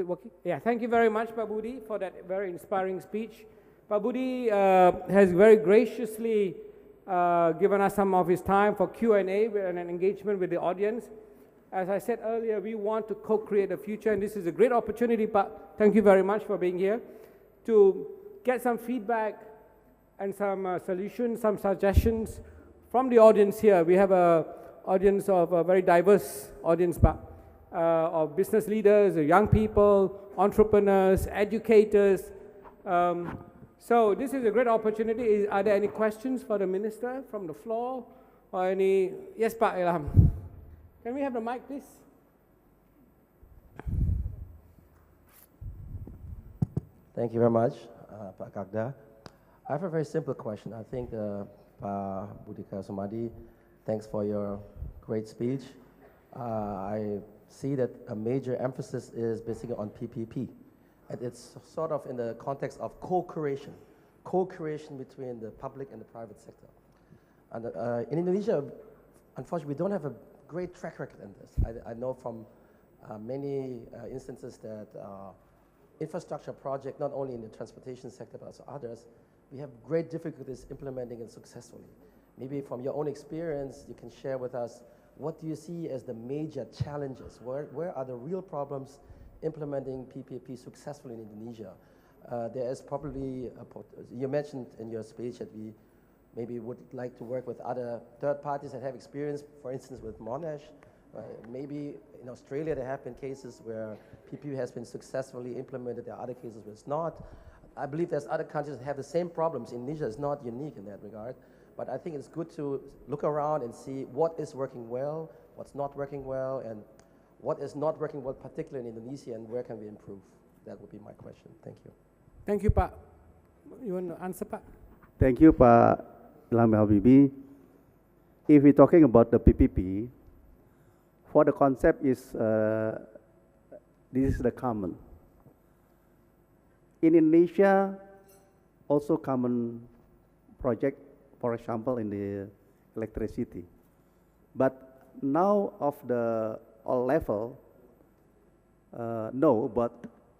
it working? Yeah, thank you very much, Pak Budi, for that very inspiring speech. Pak Budi has very graciously given us some of his time for Q&A and an engagement with the audience. As I said earlier, we want to co-create a future, and this is a great opportunity, Pak. Thank you very much for being here, to get some feedback and some solutions, some suggestions from the audience here. We have an audience of a very diverse audience, Pak, of business leaders, young people, entrepreneurs, educators. So this is a great opportunity. Are there any questions for the minister from the floor? Or any? Yes, Pak Ilham. Can we have the mic, please? Thank you very much, Pak Kagda. I have a very simple question. I think Pak Budi Karya Sumadi, thanks for your great speech. I see that a major emphasis is basically on PPP. And it's sort of in the context of co-creation between the public and the private sector. And in Indonesia, unfortunately, we don't have a great track record in this. I know from many instances that infrastructure project, not only in the transportation sector, but also others, we have great difficulties implementing it successfully. Maybe from your own experience, you can share with us, what do you see as the major challenges? Where are the real problems implementing PPP successfully in Indonesia? There is probably, you mentioned in your speech that we maybe would like to work with other third parties that have experience, for instance, with Monash. Maybe in Australia there have been cases where PPP has been successfully implemented. There are other cases where it's not. I believe there's other countries that have the same problems. Indonesia is not unique in that regard. But I think it's good to look around and see what is working well, what's not working well, and what is not working well, particularly in Indonesia, and where can we improve? That would be my question. Thank you. Thank you, Pak. You want to answer, Pak? Thank you, Pak Ilham Habibie. If we're talking about the PPP, for the concept is, this is the common. In Indonesia, also common project, for example, in the electricity. But now of the all level, no, but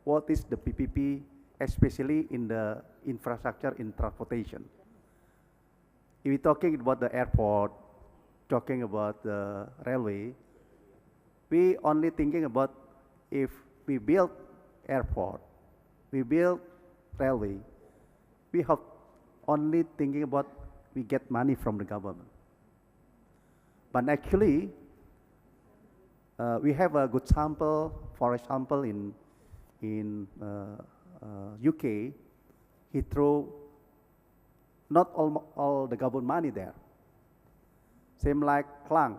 what is the PPP, especially in the infrastructure in transportation? If we're talking about the airport, talking about the railway, we only thinking about if we build airport, we build railway, we have only thinking about we get money from the government. But actually, we have a good sample. For example, in UK, he threw not all the government money there. Same like Klang,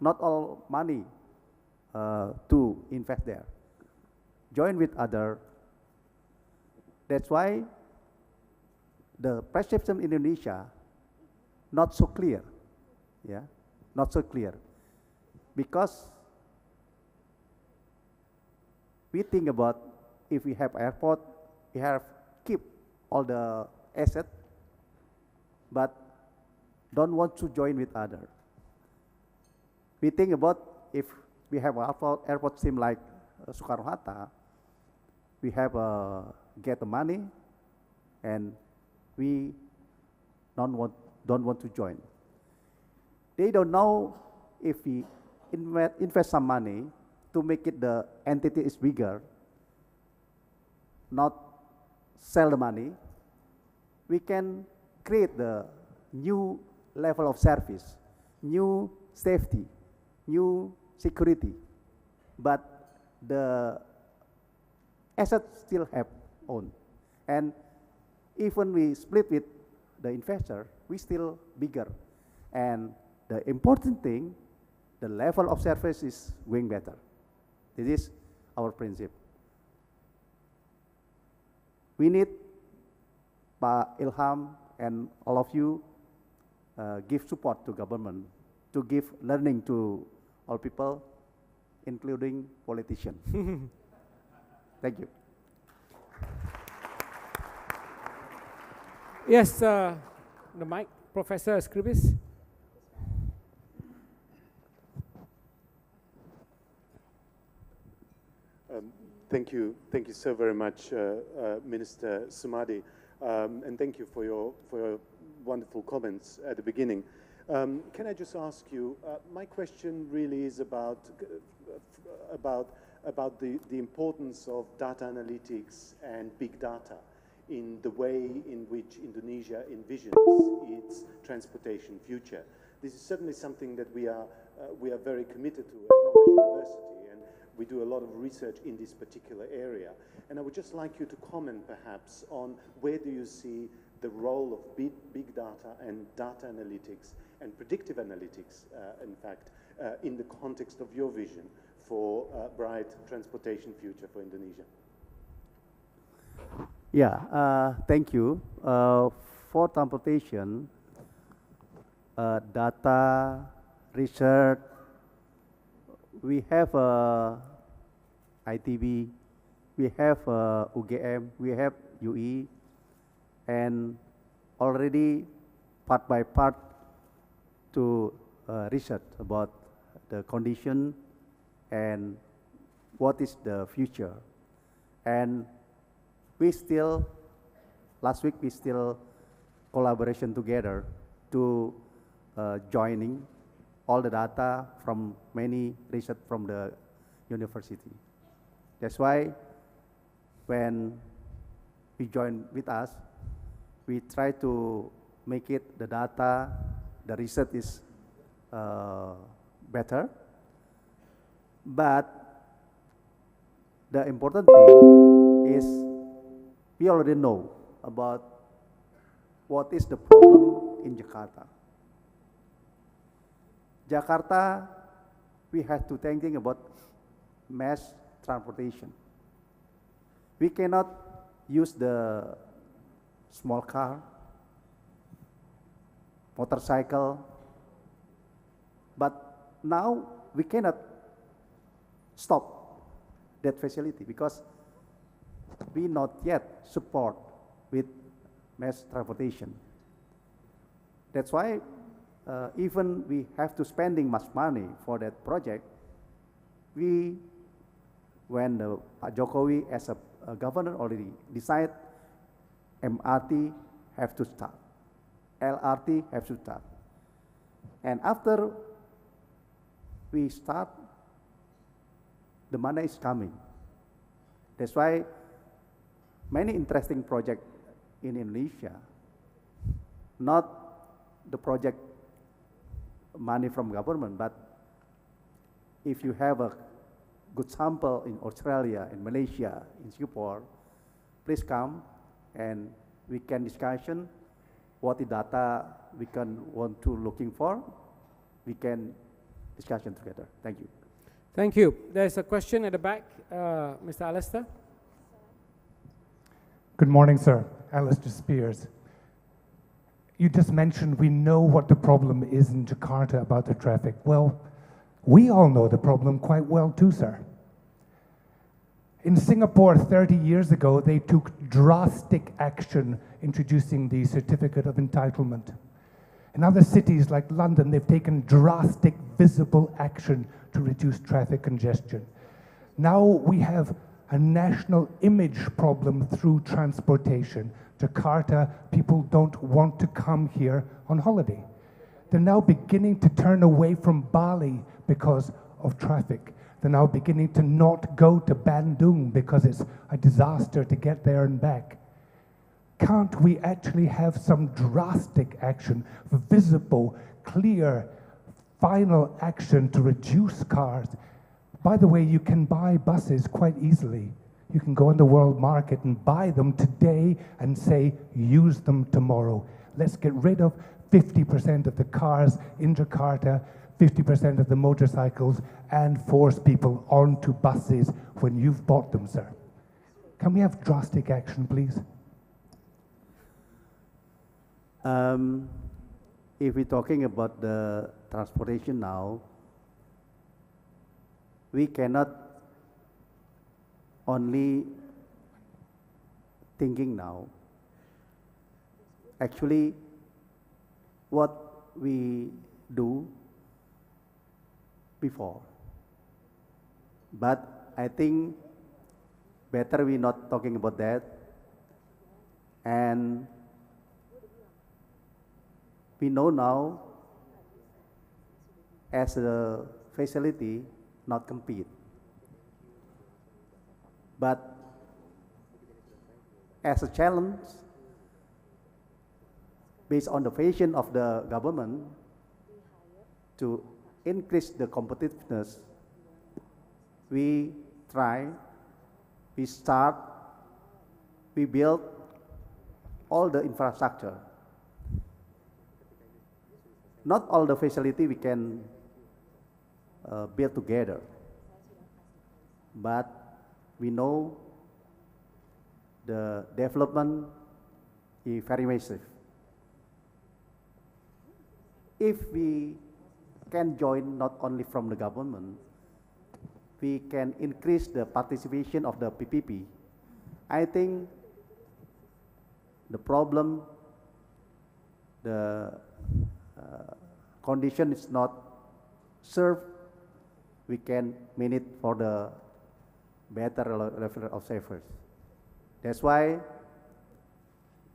not all money to invest there. Join with other. That's why the perception in Indonesia not so clear, yeah, not so clear, because we think about if we have airport, we have keep all the asset, but don't want to join with other. We think about if we have an airport same like Soekarno-Hatta, we have get the money, and we don't want to join. They don't know if we invest some money to make it the entity is bigger, not sell the money, we can create the new level of service, new safety, new security, but the assets still have own. And even we split with the investor, we still bigger. And the important thing, the level of service is going better. This is our principle. We need Pak Ilham and all of you give support to government, to give learning to all people, including politicians. Thank you. Yes, the mic, Professor Scribis. Thank you so very much, Minister Sumadi, and thank you for your wonderful comments at the beginning. Can I just ask you? My question really is about the importance of data analytics and big data in the way in which Indonesia envisions its transportation future. This is certainly something that we are very committed to at Monash University, and we do a lot of research in this particular area. And I would just like you to comment perhaps on where do you see the role of big data and data analytics and predictive analytics, in fact, in the context of your vision for a bright transportation future for Indonesia. Yeah, thank you. For transportation, data, research, we have ITB, we have UGM, we have UE, and already part by part to research about the condition and what is the future. And we still, last week we still collaboration together to joining all the data from many research from the university. That's why when you join with us, we try to make it the data, the research is better. But the important thing is we already know about what is the problem in Jakarta. Jakarta, we have to thinking about mass transportation. We cannot use the small car, motorcycle, but now we cannot stop that facility because we not yet support with mass transportation. That's why even we have to spending much money for that project, when Pak Jokowi as a governor already decided MRT have to start, LRT have to start. And after we start, the money is coming. That's why many interesting projects in Indonesia, not the project money from government, but if you have a good sample in Australia, in Malaysia, in Singapore, please come and we can discussion what the data we can want to looking for. We can discussion together. Thank you. Thank you. There's a question at the back, Mr. Alistair. Good morning, sir. Alistair Spears. You just mentioned we know what the problem is in Jakarta about the traffic. Well, we all know the problem quite well too, sir. In Singapore 30 years ago, they took drastic action introducing the certificate of entitlement. In other cities like London, they've taken drastic visible action to reduce traffic congestion. Now we have a national image problem through transportation. Jakarta, people don't want to come here on holiday. They're now beginning to turn away from Bali because of traffic. They're now beginning to not go to Bandung because it's a disaster to get there and back. Can't we actually have some drastic action, visible, clear, final action to reduce cars? By the way, you can buy buses quite easily. You can go on the world market and buy them today and say, use them tomorrow. Let's get rid of 50% of the cars in Jakarta, 50% of the motorcycles, and force people onto buses when you've bought them, sir. Can we have drastic action, please? If we're talking about the transportation now, we cannot only thinking now. Actually, what we do before. But I think better we not talking about that. And we know now as a facility not compete. But as a challenge, based on the vision of the government to increase the competitiveness, we try, we start, we build all the infrastructure. Not all the facility we can build together, but we know the development is very massive. If we can join not only from the government, we can increase the participation of the PPP. I think the problem, the condition is not served, we can mean it for the better level of savers. That's why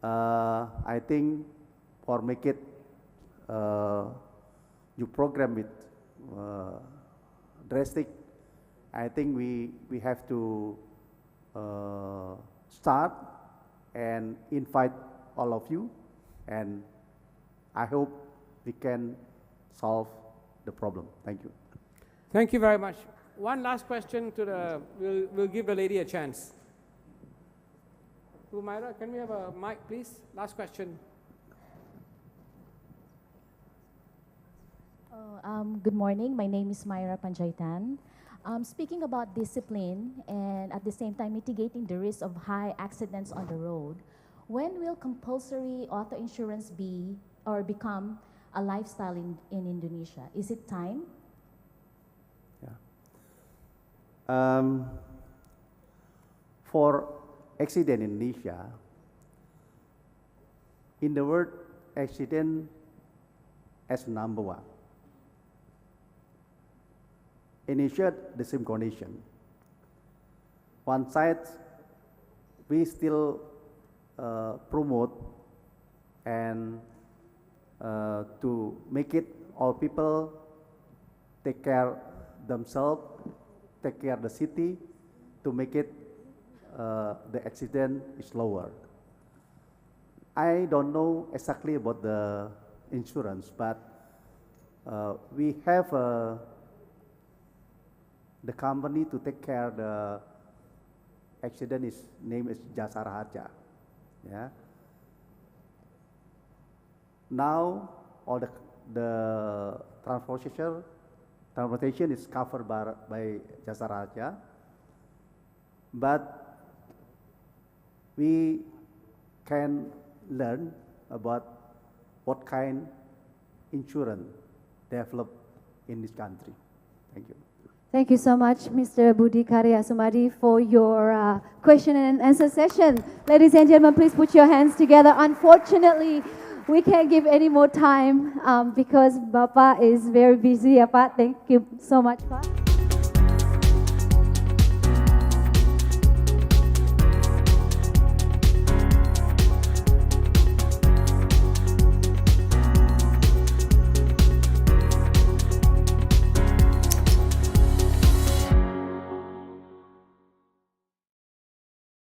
I think for make it you program with drastic, I think we have to start and invite all of you, and I hope we can solve the problem. Thank you. Thank you very much. One last question to the, we'll give the lady a chance. Humaira, can we have a mic, please? Last question. Good morning. My name is Myra Panjaitan. Speaking about discipline and at the same time mitigating the risk of high accidents on the road, when will compulsory auto insurance be or become a lifestyle in Indonesia? Is it time? Yeah. For accident in Indonesia, in the word accident as number one. Indonesia, the same condition. One side, we still promote and to make it all people take care themselves, take care of the city, to make it the accident is lower. I don't know exactly about the insurance, but we have the company to take care the accident is name is Jasa Raharja. Yeah. Now all the transportation is covered by Jasa Raharja, but we can learn about what kind insurance develop in this country. Thank you. Thank you so much, Mr. Budi Karya Sumadi, for your question and answer session. Ladies and gentlemen, please put your hands together. Unfortunately, we can't give any more time because Bapak is very busy. Pak, thank you so much, Pak.